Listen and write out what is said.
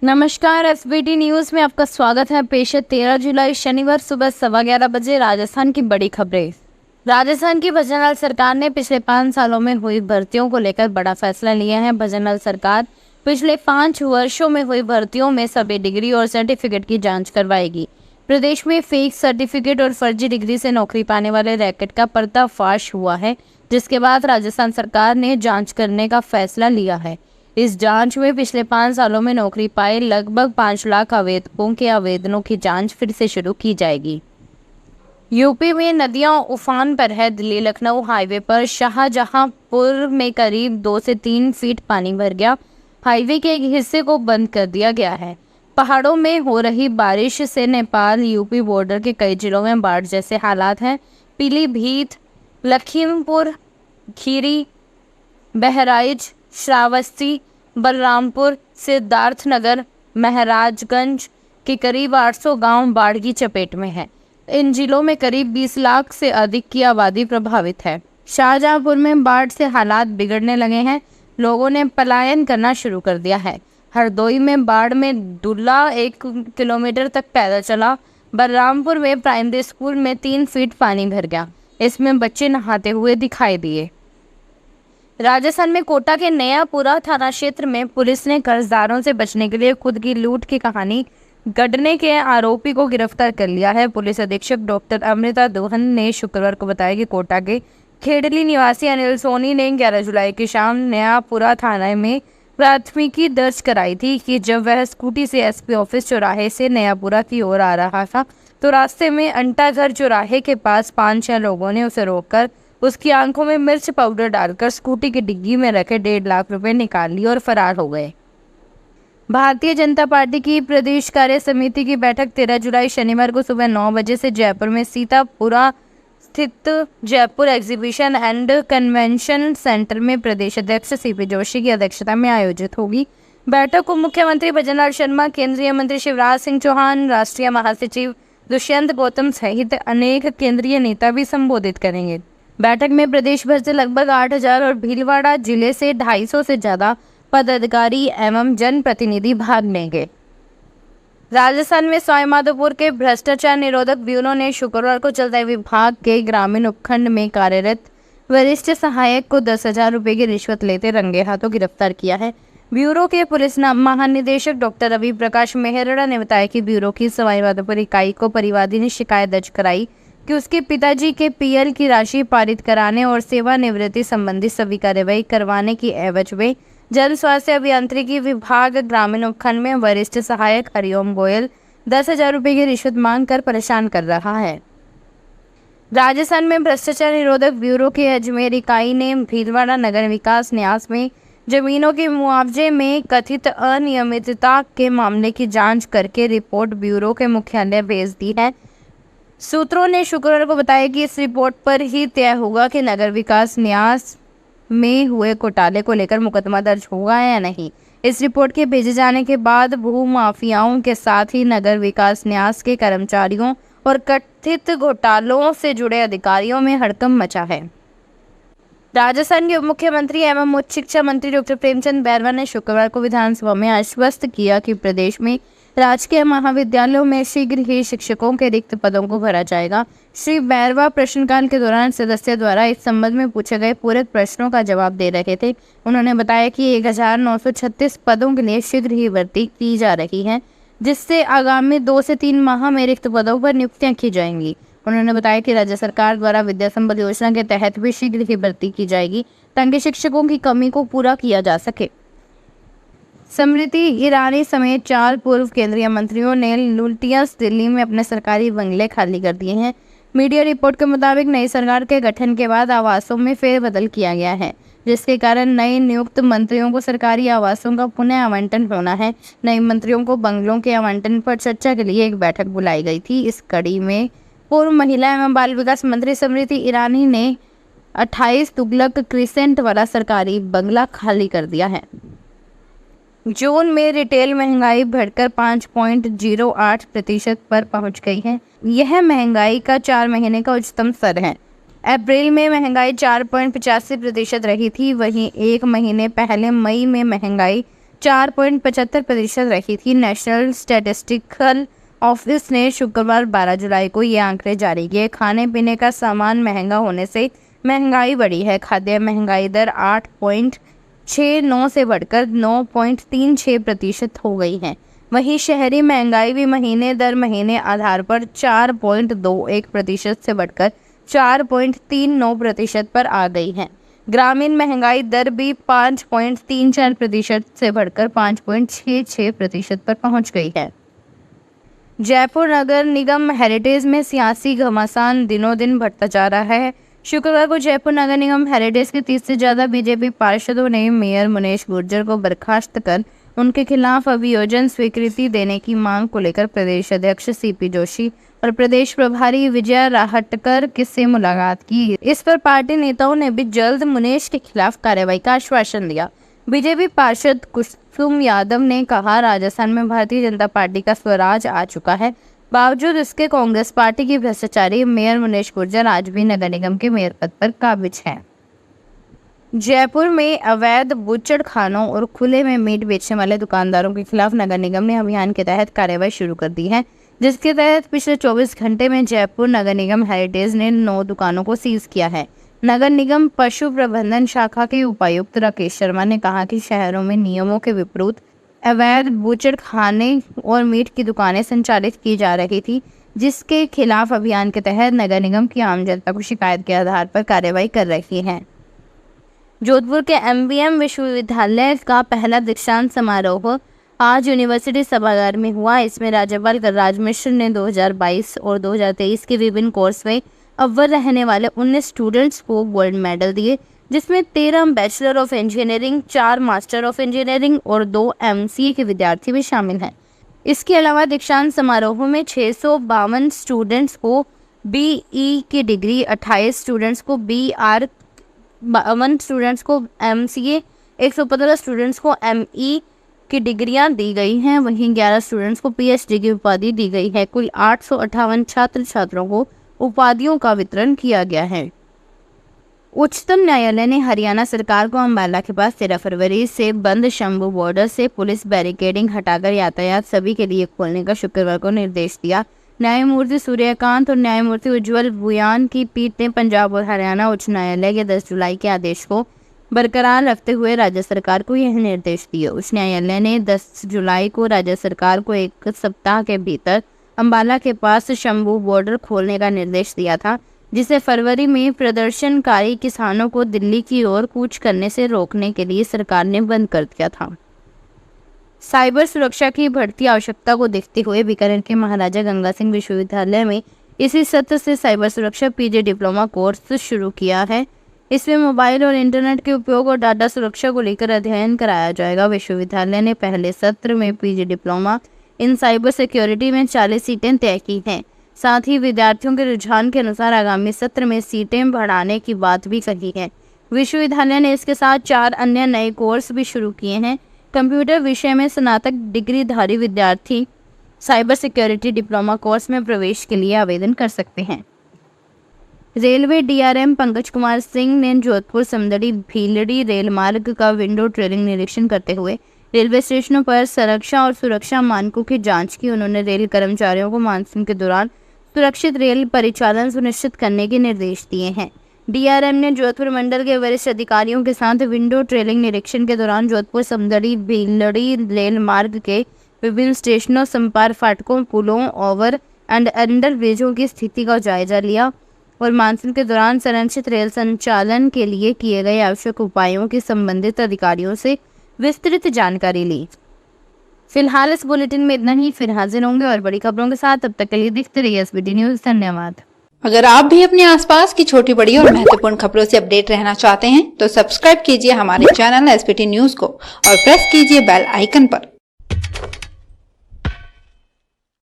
नमस्कार, SBT news में आपका स्वागत है। पेश है 13 जुलाई शनिवार सुबह 11:15 बजे राजस्थान की बड़ी खबरें। राजस्थान की भजनलाल सरकार ने पिछले 5 सालों में हुई भर्तियों को लेकर बड़ा फैसला लिया है। भजनलाल सरकार पिछले 5 वर्षों में हुई भर्तियों में सभी डिग्री और सर्टिफिकेट की जांच करवाएगी। प्रदेश में फेक सर्टिफिकेट और फर्जी डिग्री से नौकरी पाने वाले रैकेट का पर्दाफाश हुआ है, जिसके बाद राजस्थान सरकार ने जांच करने का फैसला लिया है। इस जांच में पिछले 5 सालों में नौकरी पाए लगभग 5 लाख आवेदकों के आवेदनों की जांच फिर से शुरू की जाएगी। यूपी में नदियां उफान पर है। दिल्ली लखनऊ हाईवे पर शाहजहांपुर में करीब 2 से 3 फीट पानी भर गया। हाईवे के एक हिस्से को बंद कर दिया गया है। पहाड़ों में हो रही बारिश से नेपाल यूपी बॉर्डर के कई जिलों में बाढ़ जैसे हालात हैं। पीलीभीत, लखीमपुर खीरी, बहराइच, श्रावस्ती, बलरामपुर, सिद्धार्थनगर, महाराजगंज के करीब 800 गांव बाढ़ की चपेट में है। इन जिलों में करीब 20 लाख से अधिक की आबादी प्रभावित है। शाहजहांपुर में बाढ़ से हालात बिगड़ने लगे हैं। लोगों ने पलायन करना शुरू कर दिया है। हरदोई में बाढ़ में दूल्हा 1 किलोमीटर तक पैदल चला। बलरामपुर में प्राइमरी स्कूल में 3 फीट पानी भर गया। इसमें बच्चे नहाते हुए दिखाई दिए। राजस्थान में कोटा के नयापुरा थाना क्षेत्र में पुलिस ने कर्जदारों से बचने के लिए खुद की लूट की कहानी गढ़ने के आरोपी को गिरफ्तार कर लिया है। पुलिस अधीक्षक डॉक्टर अमृता दोहन ने शुक्रवार को बताया कि कोटा के खेड़ली निवासी अनिल सोनी ने 11 जुलाई की शाम नयापुरा थाना में प्राथमिकी दर्ज कराई थी कि जब वह स्कूटी से एसपी ऑफिस चौराहे से नयापुरा की ओर आ रहा था तो रास्ते में अंटाघर चौराहे के पास 5-6 लोगों ने उसे रोककर उसकी आंखों में मिर्च पाउडर डालकर स्कूटी की डिग्गी में रखे 1.5 लाख रुपए निकाल लिए और फरार हो गए। भारतीय जनता पार्टी की प्रदेश कार्य समिति की बैठक 13 जुलाई शनिवार को सुबह 9 बजे से जयपुर में सीतापुरा स्थित Jaipur exhibition and convention centre में प्रदेश अध्यक्ष सीपी जोशी की अध्यक्षता में आयोजित होगी। बैठक को मुख्यमंत्री भजनलाल शर्मा, केंद्रीय मंत्री शिवराज सिंह चौहान, राष्ट्रीय महासचिव दुष्यंत गौतम सहित अनेक केंद्रीय नेता भी संबोधित करेंगे। बैठक में प्रदेश भर से लगभग 8,000 और भीलवाड़ा जिले से 250 से ज्यादा पदाधिकारी एवं जनप्रतिनिधि भाग लेंगे। राजस्थान में सवाईमाधोपुर के भ्रष्टाचार निरोधक ब्यूरो ने शुक्रवार को जलदाय विभाग के ग्रामीण उपखंड में कार्यरत वरिष्ठ सहायक को 10,000 रुपए की रिश्वत लेते रंगे हाथों गिरफ्तार किया है। ब्यूरो के पुलिस महानिदेशक डॉक्टर रवि प्रकाश मेहरड़ा ने बताया कि ब्यूरो की सवाईमाधोपुर इकाई को परिवादी ने शिकायत दर्ज कराई कि उसके पिताजी के पीएल की राशि पारित कराने और सेवानिवृत्ति संबंधी सभी कार्यवाही करवाने की एवज में जन स्वास्थ्य अभियांत्रिकी विभाग ग्रामीण उपखंड में वरिष्ठ सहायक हरिओम गोयल 10,000 रुपए की रिश्वत मांग कर परेशान कर रहा है। राजस्थान में भ्रष्टाचार निरोधक ब्यूरो की अजमेर इकाई ने भीलवाड़ा नगर विकास न्यास में जमीनों के मुआवजे में कथित अनियमितता के मामले की जांच करके रिपोर्ट ब्यूरो के मुख्यालय भेज दी है। सूत्रों ने शुक्रवार को बताया कि इस रिपोर्ट पर ही तय होगा कि नगर विकास न्यास में हुए घोटाले को लेकर मुकदमा दर्ज होगा या नहीं। इस रिपोर्ट के भेजे जाने के बाद भू माफियाओं के साथ ही नगर विकास न्यास के कर्मचारियों और कथित घोटालों से जुड़े अधिकारियों में हड़कंप मचा है। राजस्थान के उप मुख्यमंत्री एवं उच्च शिक्षा मंत्री डॉक्टर प्रेमचंद बैरवा ने शुक्रवार को विधानसभा में आश्वस्त किया कि प्रदेश में राजकीय महाविद्यालयों में शीघ्र ही शिक्षकों के रिक्त पदों को भरा जाएगा। श्री बैरवा प्रश्नकाल के दौरान सदस्य द्वारा इस संबंध में पूछे गए पूरक प्रश्नों का जवाब दे रहे थे। उन्होंने बताया कि 1936 पदों के लिए शीघ्र ही भर्ती की जा रही है, जिससे आगामी 2 से 3 माह में रिक्त पदों पर नियुक्तियां की जाएंगी। उन्होंने बताया कि राज्य सरकार द्वारा विद्या संबल योजना के तहत भी शीघ्र ही भर्ती की जाएगी ताकि शिक्षकों की कमी को पूरा किया जा सके। स्मृति ईरानी समेत 4 पूर्व केंद्रीय मंत्रियों ने लुटियंस दिल्ली में अपने सरकारी बंगले खाली कर दिए हैं। मीडिया रिपोर्ट के मुताबिक नई सरकार के गठन के बाद आवासों में फेरबदल किया गया है, जिसके कारण नए नियुक्त मंत्रियों को सरकारी आवासों का पुनः आवंटन होना है। नए मंत्रियों को बंगलों के आवंटन पर चर्चा के लिए एक बैठक बुलाई गई थी। इस कड़ी में पूर्व महिला एवं बाल विकास मंत्री स्मृति ईरानी ने 28 तुगलक क्रिसेंट वाला सरकारी बंगला खाली कर दिया है। जून में रिटेल महंगाई बढ़कर 5.08% पर पहुंच गई है। यह महंगाई का 4 महीने का उच्चतम स्तर है। अप्रैल में महंगाई 4.85% रही थी, वहीं एक महीने पहले मई में महंगाई 4.75% रही थी। नेशनल स्टैटिस्टिकल ऑफिस ने शुक्रवार 12 जुलाई को ये आंकड़े जारी किए। खाने पीने का सामान महंगा होने से महंगाई बढ़ी है। खाद्य महंगाई दर 8.69 से बढ़कर 9.36% हो गई है। वहीं शहरी महंगाई भी महीने दर महीने आधार पर 4.21% से बढ़कर 4.39% पर आ गई है। ग्रामीण महंगाई दर भी 5.34% से बढ़कर 5.66% पर पहुंच गई है। जयपुर नगर निगम हेरिटेज में सियासी घमासान दिनों दिन बढ़ता जा रहा है। शुक्रवार को जयपुर नगर निगम हेरिटेज के 30 से ज्यादा बीजेपी पार्षदों ने मेयर मुनेश गुर्जर को बर्खास्त कर उनके खिलाफ अभियोजन स्वीकृति देने की मांग को लेकर प्रदेश अध्यक्ष सीपी जोशी और प्रदेश प्रभारी विजय राहटकर से मुलाकात की। इस पर पार्टी नेताओं ने भी जल्द मुनेश के खिलाफ कार्रवाई का आश्वासन दिया। बीजेपी पार्षद कुसुम यादव ने कहा, राजस्थान में भारतीय जनता पार्टी का स्वराज आ चुका है। बावजूद इसके कांग्रेस पार्टी की भ्रष्टाचारी मेयर मुनेश गुर्जर आज भी नगर निगम के मेयर पद पर काबिज हैं। जयपुर में अवैध बूचड़खानों और खुले में मीट बेचने वाले दुकानदारों के खिलाफ नगर निगम ने अभियान के तहत कार्रवाई शुरू कर दी है, जिसके तहत पिछले 24 घंटे में जयपुर नगर निगम हेरिटेज ने 9 दुकानों को सीज किया है। नगर निगम पशु प्रबंधन शाखा के उपायुक्त राकेश शर्मा ने कहा कि शहरों में नियमों के विपरीत अवैध बूचड़खाने और मीट की दुकानें संचालित की जा रही थी, जिसके खिलाफ अभियान के तहत नगर निगम की आम जनता को शिकायत के आधार पर कार्रवाई कर रही है। जोधपुर के MBM विश्वविद्यालय का पहला दीक्षांत समारोह आज यूनिवर्सिटी सभागार में हुआ। इसमें राज्यपाल कलराज मिश्र ने 2022 और 2023 के विभिन्न कोर्स में अव्वल रहने वाले 19 स्टूडेंट्स को गोल्ड मेडल दिए, जिसमें 13 bachelor of engineering, 4 master of engineering और 2 MCA के विद्यार्थी भी शामिल हैं। इसके अलावा दीक्षांत समारोह में 652 स्टूडेंट्स को BE की डिग्री, 28 स्टूडेंट्स को BR, 52 स्टूडेंट्स को MCA, 115 स्टूडेंट्स को ME की डिग्रियां दी गई हैं। वहीं 11 स्टूडेंट्स को PhD की उपाधि दी गई है। कुल 858 छात्र छात्राओं को उपाधियों का वितरण किया गया है। उच्चतम न्यायालय ने हरियाणा सरकार को अंबाला के पास 13 फरवरी से बंद शंभू बॉर्डर से पुलिस बैरिकेडिंग हटाकर यातायात सभी के लिए खोलने का शुक्रवार को निर्देश दिया। न्यायमूर्ति सूर्यकांत और न्यायमूर्ति उज्ज्वल भुयान की पीठ ने पंजाब और हरियाणा उच्च न्यायालय के 10 जुलाई के आदेश को बरकरार रखते हुए राज्य सरकार को यह निर्देश दिए। उच्च न्यायालय ने 10 जुलाई को राज्य सरकार को 1 सप्ताह के भीतर अंबाला के पास शंभू बॉर्डर खोलने का निर्देश दिया था, जिसे फरवरी में प्रदर्शनकारी किसानों को दिल्ली की ओर कूच करने से रोकने के लिए सरकार ने बंद कर दिया था। साइबर सुरक्षा की बढ़ती आवश्यकता को देखते हुए बीकानेर के महाराजा गंगा सिंह विश्वविद्यालय में इसी सत्र से साइबर सुरक्षा PG डिप्लोमा कोर्स शुरू किया है। इसमें मोबाइल और इंटरनेट के उपयोग और डाटा सुरक्षा को लेकर अध्ययन कराया जाएगा। विश्वविद्यालय ने पहले सत्र में PG diploma in cyber security में 40 सीटें तय की हैं। साथ ही विद्यार्थियों के रुझान के अनुसार आगामी सत्र में सीटें बढ़ाने की बात भी कही है। विश्वविद्यालय ने इसके साथ 4 अन्य नए कोर्स भी शुरू किए हैं। कंप्यूटर विषय में स्नातक डिग्रीधारी विद्यार्थी साइबर सिक्योरिटी डिप्लोमा कोर्स में प्रवेश के लिए आवेदन कर सकते हैं। रेलवे DRM पंकज कुमार सिंह ने जोधपुर समदड़ी भीलड़ी रेल मार्ग का विंडो ड्रेलिंग निरीक्षण करते हुए रेलवे स्टेशनों पर संरक्षा और सुरक्षा मानकों की जांच की। उन्होंने रेल कर्मचारियों को मानसून के दौरान सुरक्षित रेल परिचालन सुनिश्चित करने के निर्देश दिए हैं। DRM ने जोधपुर मंडल के वरिष्ठ अधिकारियों के साथ विंडो ड्रेलिंग निरीक्षण के दौरान जोधपुर समदड़ी भीलड़ी रेल मार्ग के विभिन्न स्टेशनों, संपर्क फाटकों, पुलों, ओवर एंड अंडर ब्रिजों की स्थिति का जायजा लिया और मानसून के दौरान संरक्षित रेल संचालन के लिए किए गए आवश्यक उपायों की संबंधित अधिकारियों से विस्तृत जानकारी ली। फिलहाल इस बुलेटिन में इतना ही। फिर हाजिर होंगे और बड़ी खबरों के साथ। तब तक के लिए देखते रहिए SBT न्यूज। धन्यवाद। अगर आप भी अपने आसपास की छोटी बड़ी और महत्वपूर्ण खबरों से अपडेट रहना चाहते हैं तो सब्सक्राइब कीजिए हमारे चैनल SBT न्यूज को और प्रेस कीजिए बेल आइकन पर।